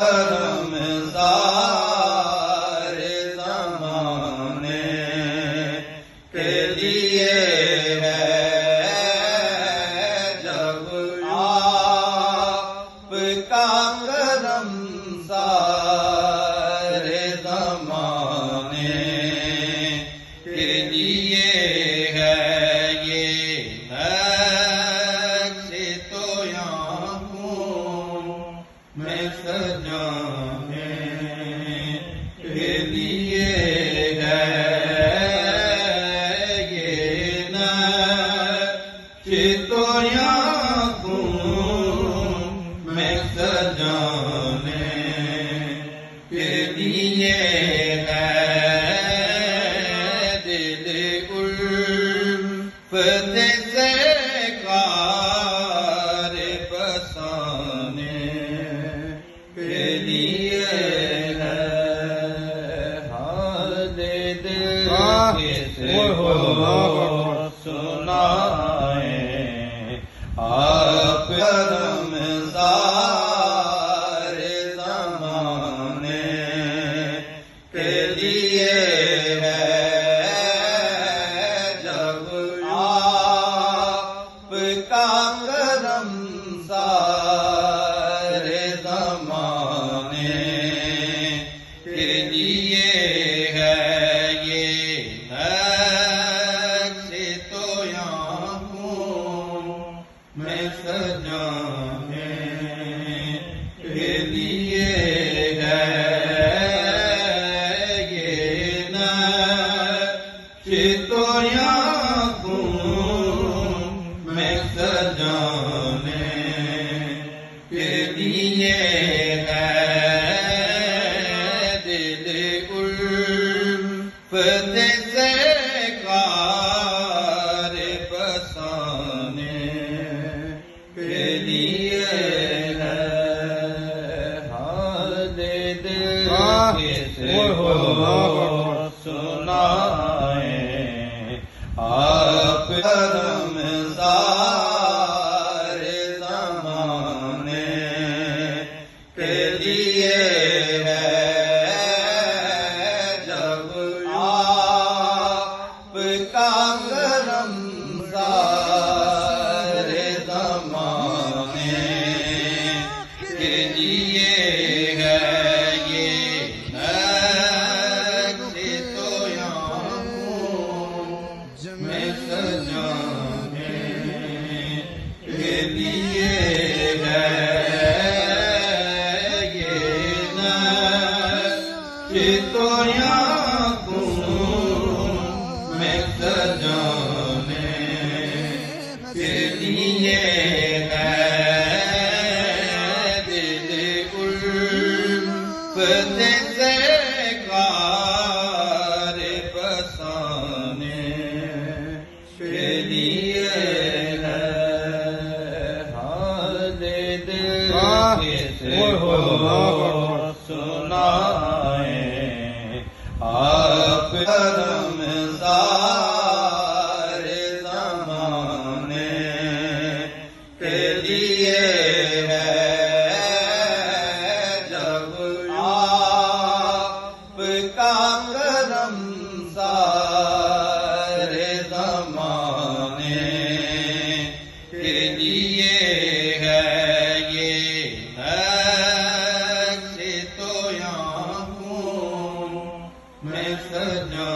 رمضان زمانے کے لیے ہے جب آپ کا کرم سارے زمانے کے لیے ہے یہ نقش تو یہاں ہوں میں سجانے کے لیے ہے یہ نقش تو یہاں ہوں میں سجانے کے لیے ہے دل الفت سے کار بسانے کے لیے ہے حال دل کسے کو سنائیں آپ رمضان زمانے کے لیے ہے جب آپ کا کرم سارے زمانے کے لیے ہے یہ نقش تو یہاں ہوں میں سجانے کے لیے ہے یہ نقش تو یہاں ہوں میں سجانے کے لیے ہے دل الفت سے کار بسانے کے لیے ہے حال دل کسے کو سنائیں آپ رمضان زمانے کے لیے ہے جب آپ کا کرم سارے زمانے کے لیے ہے یہ نقش تو یہاں ہوں میں سجانے کے لیے ہے یہ نقش تو یہاں ہوں میں سجانے کے لیے ہے دل الفت سے کار بسانے کے لیے ہے حال دل کسے کو سنائیں آپ رمضان زمانے کے لیے ہے جب آپ کا کرم سارے زمانے کے لیے ہے یہ نقش تو یہاں ہوں میں سجانے